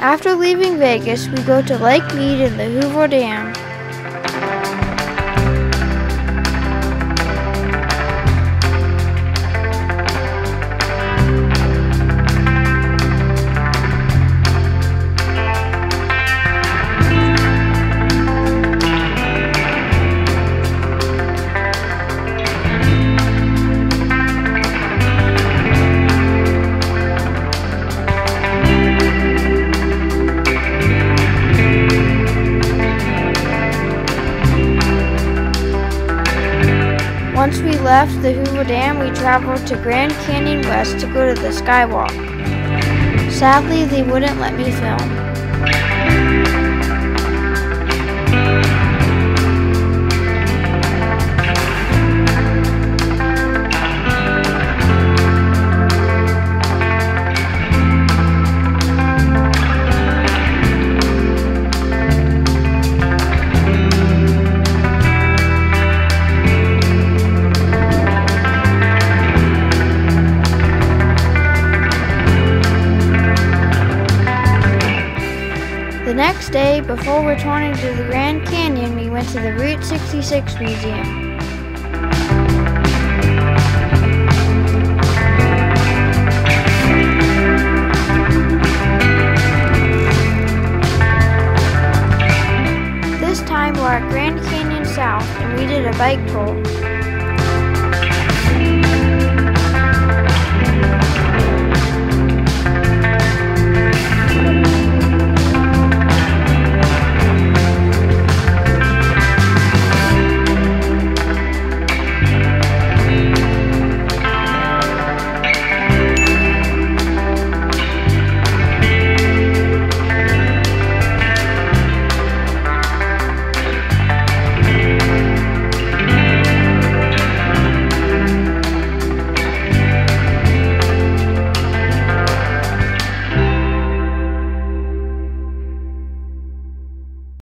After leaving Vegas, we go to Lake Mead and the Hoover Dam. Once we left the Hoover Dam, we traveled to Grand Canyon West to go to the Skywalk. Sadly, they wouldn't let me film. The next day, before returning to the Grand Canyon, we went to the Route 66 Museum. This time we're at Grand Canyon South and we did a bike tour.